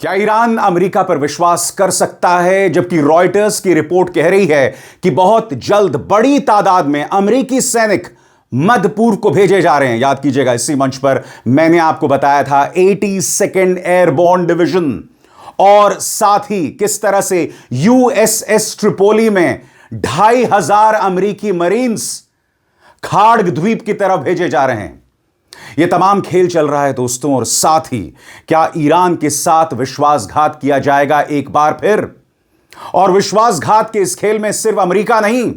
क्या Iran America पर विश्वास कर सकता है, जबकि रॉयटर्स की रिपोर्ट कह रही है कि बहुत जल्द बड़ी तादाद में अमेरिकी सैनिक मध्य पूर्व को भेजे जा रहे हैं। याद कीजिएगा, इसी मंच पर मैंने आपको बताया था 82nd एयरबोर्न डिवीजन और साथ ही किस तरह से यूएसएस ट्रिपोली में 2500 अमेरिकी मरीन्स खाड़ग द्वीप की तरफ भेजे जा रहे हैं। यह तमाम खेल चल रहा है दोस्तों, और साथ ही क्या ईरान के साथ विश्वासघात किया जाएगा एक बार फिर? और विश्वासघात के इस खेल में सिर्फ अमेरिका नहीं,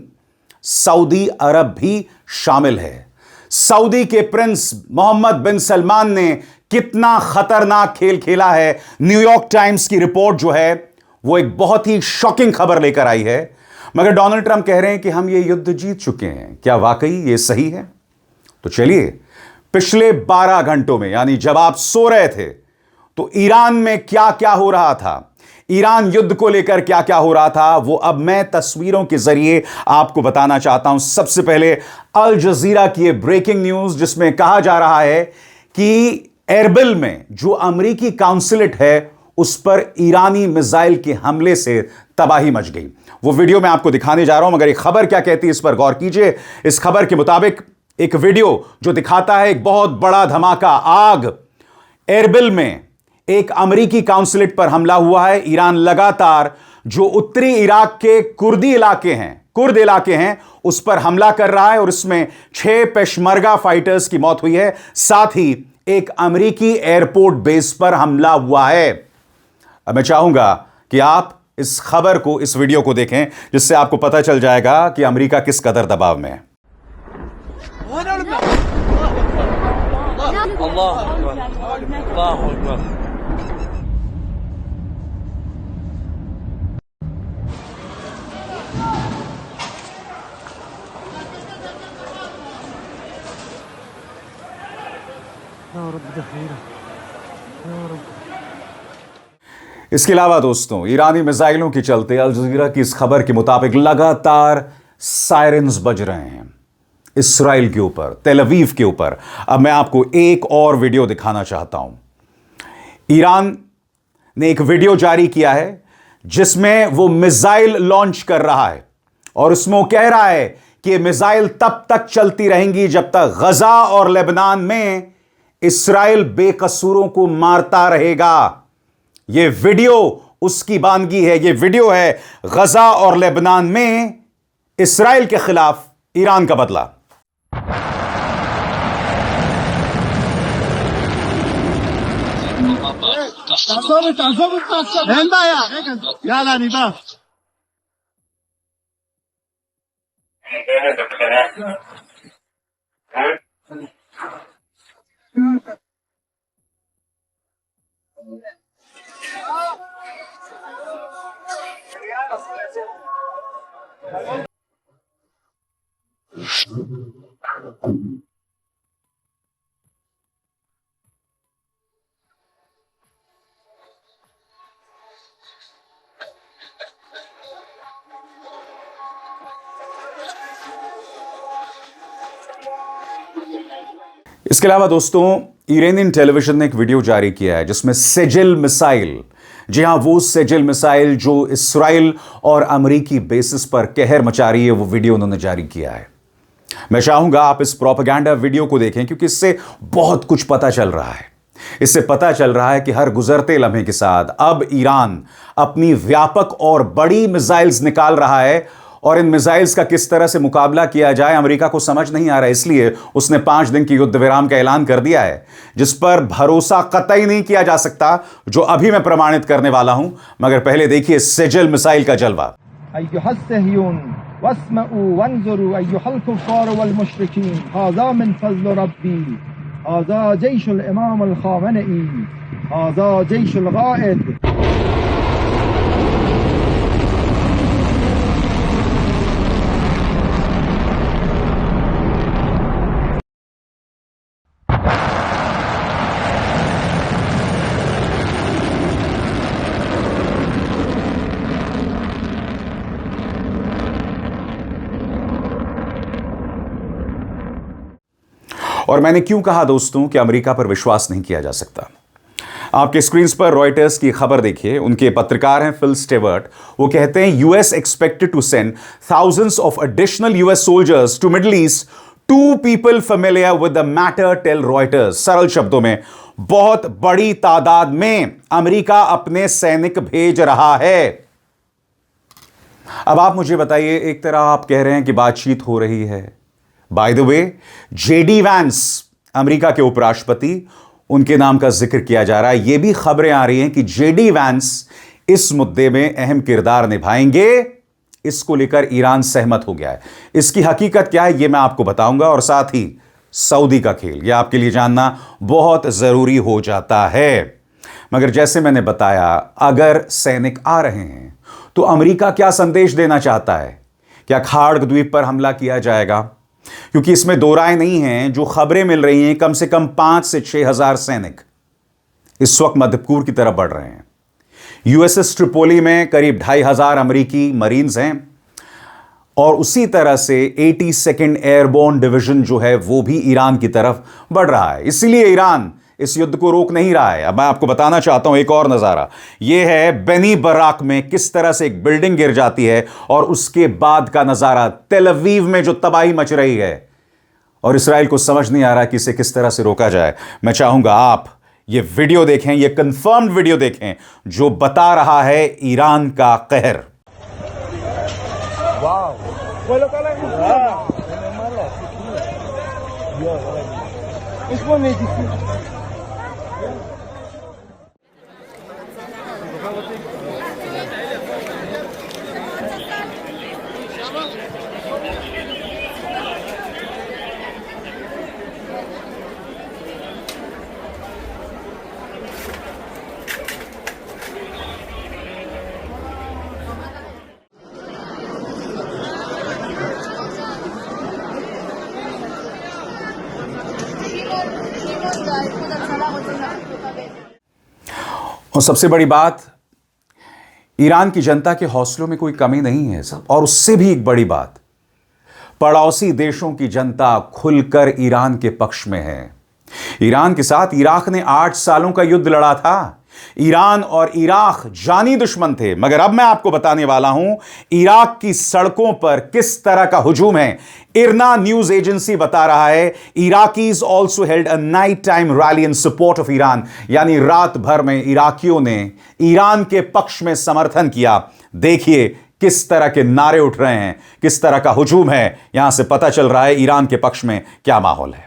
सऊदी अरब भी शामिल है। सऊदी के प्रिंस मोहम्मद बिन सलमान ने कितना खतरनाक खेल खेला है। न्यूयॉर्क टाइम्स की रिपोर्ट जो है वो एक बहुत ही शॉकिंग खबर लेकर आई है। मगर डोनाल्ड ट्रंप कह रहे हैं कि हम ये युद्ध जीत चुके हैं। क्या वाकई ये सही है? तो चलिए, पिछले 12 घंटों में, यानी जब आप सो रहे थे, तो ईरान में क्या क्या हो रहा था, ईरान युद्ध को लेकर क्या क्या हो रहा था, वो अब मैं तस्वीरों के जरिए आपको बताना चाहता हूं। सबसे पहले अल जजीरा की ये ब्रेकिंग न्यूज, जिसमें कहा जा रहा है कि एरबिल में जो अमेरिकी काउंसुलेट है उस पर ईरानी मिसाइल के हमले से तबाही मच गई। वो वीडियो मैं आपको दिखाने जा रहा हूं, मगर एक खबर क्या कहती है इस पर गौर कीजिए। इस खबर के मुताबिक एक वीडियो जो दिखाता है एक बहुत बड़ा धमाका, आग, एरबिल में एक अमेरिकी काउंसुलेट पर हमला हुआ है। ईरान लगातार जो उत्तरी इराक के कुर्द इलाके हैं उस पर हमला कर रहा है, और इसमें 6 पेशमर्गा फाइटर्स की मौत हुई है। साथ ही एक अमेरिकी एयरपोर्ट बेस पर हमला हुआ है। अब मैं चाहूंगा कि आप इस खबर को, इस वीडियो को देखें, जिससे आपको पता चल जाएगा कि अमेरिका किस कदर दबाव में है। अल्लाह अकबर, अल्लाह अकबर। इसके अलावा दोस्तों, ईरानी मिसाइलों के चलते अल जजीरा की इस खबर के मुताबिक लगातार सायरन्स बज रहे हैं इसराइल के ऊपर, तेल अवीव के ऊपर। अब मैं आपको एक और वीडियो दिखाना चाहता हूं। ईरान ने एक वीडियो जारी किया है जिसमें वो मिसाइल लॉन्च कर रहा है, और उसमें वो कह रहा है कि ये मिसाइल तब तक चलती रहेंगी जब तक गजा और लेबनान में इसराइल बेकसूरों को मारता रहेगा। ये वीडियो उसकी बानगी है। ये वीडियो है गजा और लेबनान में इसराइल के खिलाफ ईरान का बदला। इसके अलावा दोस्तों, ईरानियन टेलीविजन ने एक वीडियो जारी किया है जिसमें सेजिल मिसाइल, जी हां, वो सेजिल मिसाइल जो इसराइल और अमेरिकी बेसिस पर कहर मचा रही है, वो वीडियो उन्होंने जारी किया है। मैं चाहूंगा आप इस प्रोपेगेंडा वीडियो को देखें, क्योंकि इससे बहुत कुछ पता चल रहा है। इससे पता चल रहा है कि हर गुजरते लम्हे के साथ अब ईरान अपनी व्यापक और बड़ी मिसाइल्स निकाल रहा है, और इन मिसाइल्स का किस तरह से मुकाबला किया जाए अमेरिका को समझ नहीं आ रहा है। इसलिए उसने 5 दिन की युद्ध विराम का ऐलान कर दिया है, जिस पर भरोसा कतई नहीं किया जा सकता, जो अभी मैं प्रमाणित करने वाला हूं। मगर पहले देखिए सेजिल मिसाइल का जलवा। और मैंने क्यों कहा दोस्तों कि अमेरिका पर विश्वास नहीं किया जा सकता? आपके स्क्रीन पर रॉयटर्स की खबर देखिए, उनके पत्रकार हैं फिल स्टेवर्ट। वो कहते हैं US expected to send thousands of additional US soldiers to Middle East, two people familiar with the matter tell Reuters. सरल शब्दों में, बहुत बड़ी तादाद में अमेरिका अपने सैनिक भेज रहा है। अब आप मुझे बताइए, एक तरह आप कह रहे हैं कि बातचीत हो रही है। By the way, JD Vance America के उपराष्ट्रपति, उनके नाम का जिक्र किया जा रहा है। यह भी खबरें आ रही हैं कि जेडी वैंस इस मुद्दे में अहम किरदार निभाएंगे। इसको लेकर ईरान सहमत हो गया है। इसकी हकीकत क्या है, यह मैं आपको बताऊंगा, और साथ ही सऊदी का खेल, यह आपके लिए जानना बहुत जरूरी हो जाता है। मगर जैसे मैंने बताया, अगर सैनिक आ रहे हैं तो अमेरिका क्या संदेश देना चाहता है? क्या खाड़ द्वीप पर हमला किया जाएगा? क्योंकि इसमें दो राय नहीं है। जो खबरें मिल रही हैं, कम से कम 5 से 6 हजार सैनिक इस वक्त मध्य पूर्व की तरफ बढ़ रहे हैं। यूएसएस ट्रिपोली में करीब 2,500 अमेरिकी मरीन्स हैं, और उसी तरह से 82nd एयरबोर्न डिवीजन जो है वो भी ईरान की तरफ बढ़ रहा है। इसीलिए ईरान इस युद्ध को रोक नहीं रहा है। अब मैं आपको बताना चाहता हूं एक और नजारा। यह है बेनी बराक में किस तरह से एक बिल्डिंग गिर जाती है, और उसके बाद का नजारा तेल अवीव में जो तबाही मच रही है, और इसराइल को समझ नहीं आ रहा कि इसे किस तरह से रोका जाए। मैं चाहूंगा आप ये वीडियो देखें, ये कंफर्म्ड वीडियो देखें जो बता रहा है ईरान का कहर। और सबसे बड़ी बात, ईरान की जनता के हौसलों में कोई कमी नहीं है सब। और उससे भी एक बड़ी बात, पड़ोसी देशों की जनता खुलकर ईरान के पक्ष में है। ईरान के साथ इराक ने 8 सालों का युद्ध लड़ा था। ईरान और इराक जानी दुश्मन थे, मगर अब मैं आपको बताने वाला हूं इराक की सड़कों पर किस तरह का हुजूम है। इरना न्यूज एजेंसी बता रहा है Iraqis also held a night time rally in support of Iran, यानी रात भर में इराकियों ने ईरान के पक्ष में समर्थन किया। देखिए किस तरह के नारे उठ रहे हैं, किस तरह का हुजूम है। यहां से पता चल रहा है ईरान के पक्ष में क्या माहौल है।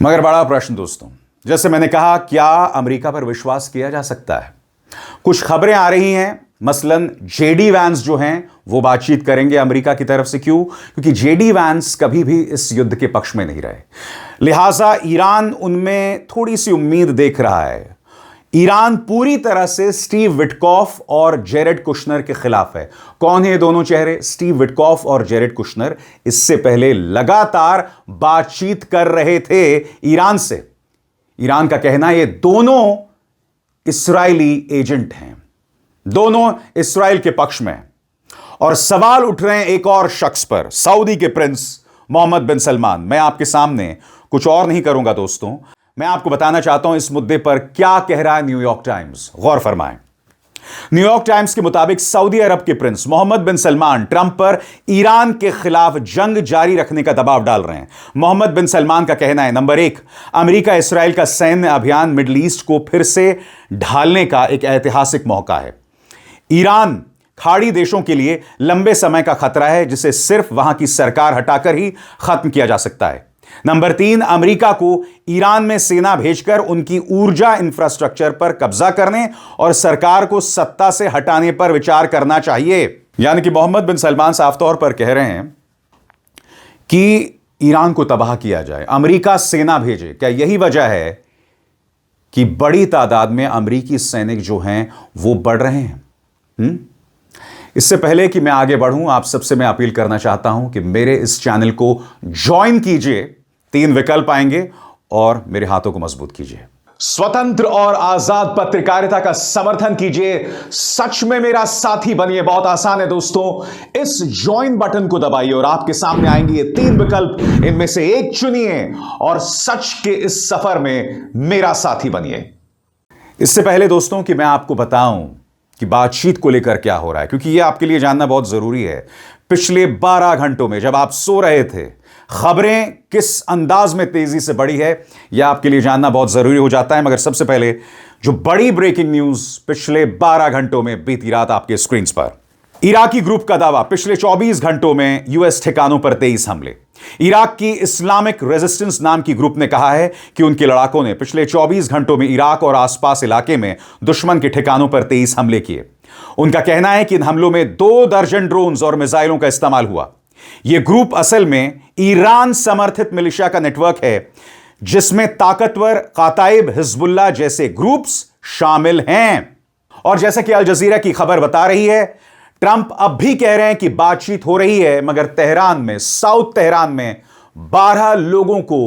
मगर बड़ा प्रश्न दोस्तों, जैसे मैंने कहा, क्या अमेरिका पर विश्वास किया जा सकता है? कुछ खबरें आ रही हैं, मसलन जेडी वैंस जो हैं वो बातचीत करेंगे अमेरिका की तरफ से। क्यों? क्योंकि जेडी वैंस कभी भी इस युद्ध के पक्ष में नहीं रहे, लिहाजा ईरान उनमें थोड़ी सी उम्मीद देख रहा है। ईरान पूरी तरह से स्टीव विटकॉफ और जेरेड कुशनर के खिलाफ है। कौन है ये दोनों चेहरे? स्टीव विटकॉफ और जेरेड कुशनर इससे पहले लगातार बातचीत कर रहे थे ईरान से। ईरान का कहना है ये दोनों इस्राएली एजेंट हैं, दोनों इस्राएल के पक्ष में। और सवाल उठ रहे हैं एक और शख्स पर, सऊदी के प्रिंस मोहम्मद बिन सलमान। मैं आपके सामने कुछ और नहीं करूंगा दोस्तों, मैं आपको बताना चाहता हूं इस मुद्दे पर क्या कह रहा है न्यूयॉर्क टाइम्स। गौर फरमाएं। न्यूयॉर्क टाइम्स के मुताबिक सऊदी अरब के प्रिंस मोहम्मद बिन सलमान ट्रंप पर ईरान के खिलाफ जंग जारी रखने का दबाव डाल रहे हैं। मोहम्मद बिन सलमान का कहना है, नंबर 1, अमेरिका इसराइल का सैन्य अभियान मिडिल ईस्ट को फिर से ढालने का एक ऐतिहासिक मौका है। ईरान खाड़ी देशों के लिए लंबे समय का खतरा है, जिसे सिर्फ वहां की सरकार हटाकर ही खत्म किया जा सकता है। नंबर 3, अमेरिका को ईरान में सेना भेजकर उनकी ऊर्जा इंफ्रास्ट्रक्चर पर कब्जा करने और सरकार को सत्ता से हटाने पर विचार करना चाहिए। यानी कि मोहम्मद बिन सलमान साफ तौर पर कह रहे हैं कि ईरान को तबाह किया जाए, अमेरिका सेना भेजे। क्या यही वजह है कि बड़ी तादाद में अमेरिकी सैनिक जो हैं वो बढ़ रहे हैं? इससे पहले कि मैं आगे बढ़ूं, आप सबसे मैं अपील करना चाहता हूं कि मेरे इस चैनल को ज्वाइन कीजिए। 3 विकल्प आएंगे और मेरे हाथों को मजबूत कीजिए। स्वतंत्र और आजाद पत्रकारिता का समर्थन कीजिए, सच में मेरा साथी बनिए। बहुत आसान है दोस्तों, इस ज्वाइन बटन को दबाइए और आपके सामने आएंगे ये 3 विकल्प। इनमें से एक चुनिए और सच के इस सफर में मेरा साथी बनिए। इससे पहले दोस्तों कि मैं आपको बताऊं कि बातचीत को लेकर क्या हो रहा है, क्योंकि यह आपके लिए जानना बहुत जरूरी है। पिछले 12 घंटों में जब आप सो रहे थे, खबरें किस अंदाज में तेजी से बढ़ी है, यह आपके लिए जानना बहुत जरूरी हो जाता है। मगर सबसे पहले जो बड़ी ब्रेकिंग न्यूज पिछले 12 घंटों में बीती रात आपके स्क्रीन पर, इराकी ग्रुप का दावा, पिछले 24 घंटों में यूएस ठिकानों पर 23 हमले। इराक की इस्लामिक रेजिस्टेंस नाम की ग्रुप ने कहा है कि उनके लड़ाकों ने पिछले 24 घंटों में इराक और आसपास इलाके में दुश्मन के ठिकानों पर 23 हमले किए। उनका कहना है कि इन हमलों में 2 दर्जन ड्रोन्स और मिसाइलों का इस्तेमाल हुआ। यह ग्रुप असल में ईरान समर्थित मिलिशिया का नेटवर्क है, जिसमें ताकतवर काताइब, हिजबुल्लाह जैसे ग्रुप्स शामिल हैं। और जैसा कि अल जजीरा की खबर बता रही है, ट्रंप अब भी कह रहे हैं कि बातचीत हो रही है, मगर तेहरान में, साउथ तेहरान में 12 लोगों को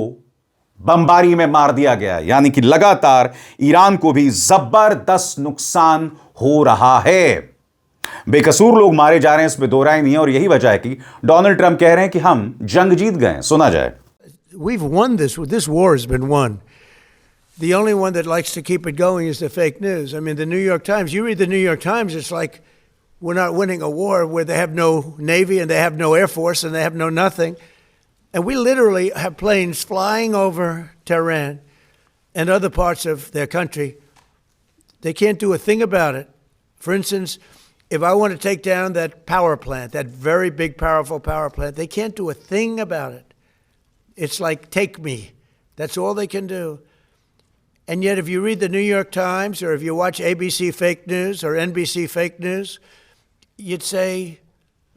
बमबारी में मार दिया गया। यानी कि लगातार ईरान को भी जबरदस्त नुकसान हो रहा है। बेकसूर लोग मारे जा रहे हैं, इसमें दो राय नहीं है। और यही वजह है कि डोनाल्ड ट्रंप कह रहे हैं कि हम जंग जीत गए। सुना जाए। We've won this. This war has been won. The only one that likes to keep it going is the fake news. I mean, the New York Times, you read the New York Times, it's like we're not winning a war where they have no Navy and they have no Air Force and they have no nothing. And we literally have planes flying over Tehran and other parts of their country. They can't do a thing about it. For instance, if I want to take down that power plant, that very big, powerful power plant, they can't do a thing about it. It's like, take me. That's all they can do. And yet, if you read the New York Times or if you watch ABC fake news or NBC fake news, you'd say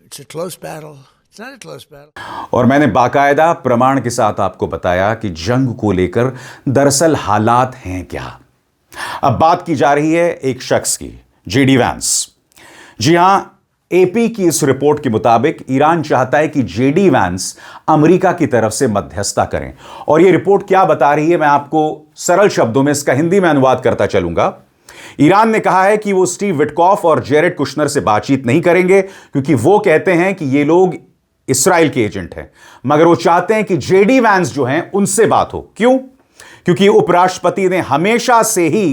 it's a close battle. It's not a close battle. और मैंने बाकायदा प्रमाण के साथ आपको बताया कि जंग को लेकर दरअसल हालात हैं क्या। अब बात की जा रही है एक शख्स की, जेडी वैंस। जी हां, एपी की इस रिपोर्ट के मुताबिक ईरान चाहता है कि जेडी वैंस अमेरिका की तरफ से मध्यस्थता करें। और यह रिपोर्ट क्या बता रही है, मैं आपको सरल शब्दों में इसका हिंदी में अनुवाद करता चलूंगा। ईरान ने कहा है कि वो स्टीव विटकॉफ और जेरेड कुशनर से बातचीत नहीं करेंगे, क्योंकि वो कहते हैं कि ये लोग इस्राएल के एजेंट हैं। मगर वो चाहते हैं कि जेडी वैंस जो हैं उनसे बात हो। क्यों? क्योंकि उपराष्ट्रपति ने हमेशा से ही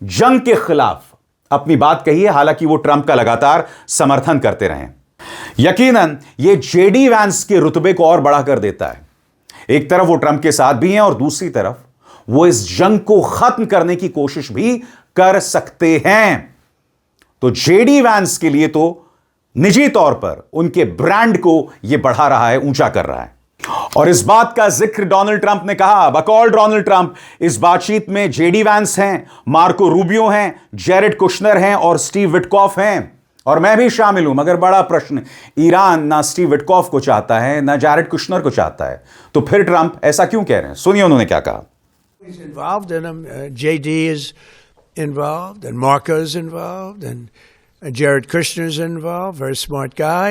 जंग के खिलाफ अपनी बात कही है, हालांकि वो ट्रंप का लगातार समर्थन करते रहे। यकीनन ये जेडी वैंस के रुतबे को और बढ़ा कर देता है। एक तरफ वो ट्रंप के साथ भी हैं और दूसरी तरफ वो इस जंग को खत्म करने की कोशिश भी कर सकते हैं। तो जेडी वैंस के लिए तो निजी तौर पर उनके ब्रांड को यह बढ़ा रहा है, ऊंचा कर रहा है। और इस बात का जिक्र डोनाल्ड ट्रंप ने कहा। बकौल डोनाल्ड ट्रंप, इस बातचीत में जेडी वैंस हैं, मार्को रूबियो हैं, जेरेड कुशनर हैं और स्टीव विटकॉफ हैं, और मैं भी शामिल हूं। मगर बड़ा प्रश्न, ईरान ना स्टीव विटकॉफ को चाहता है ना जेरेड कुशनर को चाहता है, तो फिर ट्रंप ऐसा क्यों कह रहे हैं? सुनिए उन्होंने क्या कहा। He's involved in them. JD is involved, and Marco is involved, and Jared Kushner is involved. Very smart guy,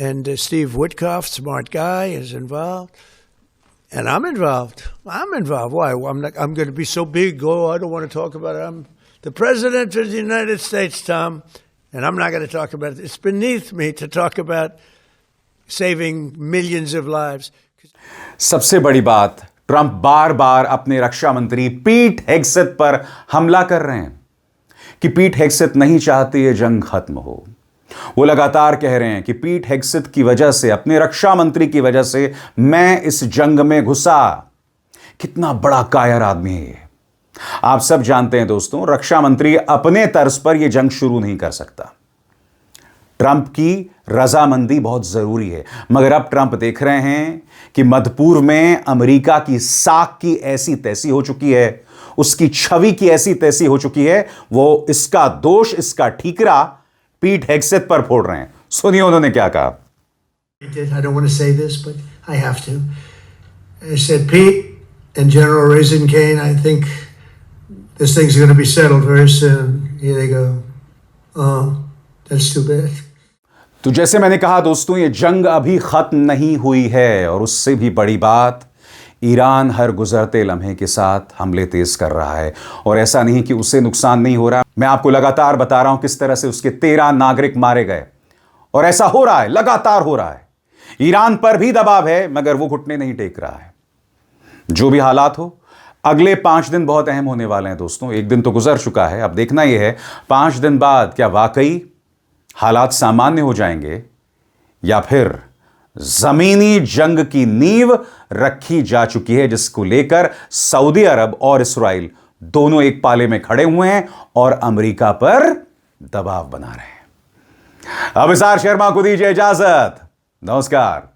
and Steve Witkoff, smart guy, is involved, and I'm involved. I'm involved. Why? I'm going to be so big. Oh, I don't want to talk about it. I'm the president of the United States, Tom, and I'm not going to talk about it. It's beneath me to talk about saving millions of lives. सबसे बड़ी बात, Trump बार बार अपने रक्षा मंत्री Pete Hegseth पर हमला कर रहे हैं कि पीट हेगसेथ नहीं चाहते ये जंग खत्म हो। वो लगातार कह रहे हैं कि पीट हेगसेथ की वजह से, अपने रक्षा मंत्री की वजह से मैं इस जंग में घुसा। कितना बड़ा कायर आदमी है ये। आप सब जानते हैं दोस्तों, रक्षा मंत्री अपने तर्ज पर यह जंग शुरू नहीं कर सकता। ट्रंप की रजामंदी बहुत जरूरी है, मगर अब ट्रंप देख रहे हैं कि मध्य पूर्व में अमेरिका की साख की ऐसी तैसी हो चुकी है, उसकी छवि की ऐसी तैसी हो चुकी है, वो इसका दोष, इसका ठीकरा पीट हेगसेथ पर फोड़ रहे हैं। सुनिए उन्होंने क्या कहा। I don't want to say this, but I have to. I said, Pete and General Raising Cane, I think this thing's going to be settled very soon. Here they go. Oh, that's too bad. तो जैसे मैंने कहा दोस्तों, ये जंग अभी खत्म नहीं हुई है, और उससे भी बड़ी बात, ईरान हर गुजरते लम्हे के साथ हमले तेज कर रहा है, और ऐसा नहीं कि उससे नुकसान नहीं हो रहा। मैं आपको लगातार बता रहा हूं किस तरह से उसके 13 नागरिक मारे गए, और ऐसा हो रहा है, लगातार हो रहा है। ईरान पर भी दबाव है, मगर वो घुटने नहीं टेक रहा है। जो भी हालात हो, अगले 5 दिन बहुत अहम होने वाले हैं दोस्तों। एक दिन तो गुजर चुका है, अब देखना यह है 5 दिन बाद क्या वाकई हालात सामान्य हो जाएंगे, या फिर जमीनी जंग की नींव रखी जा चुकी है, जिसको लेकर सऊदी अरब और इस्राइल दोनों एक पाले में खड़े हुए हैं और अमेरिका पर दबाव बना रहे हैं। अभिसार शर्मा को दीजिए इजाजत। नमस्कार।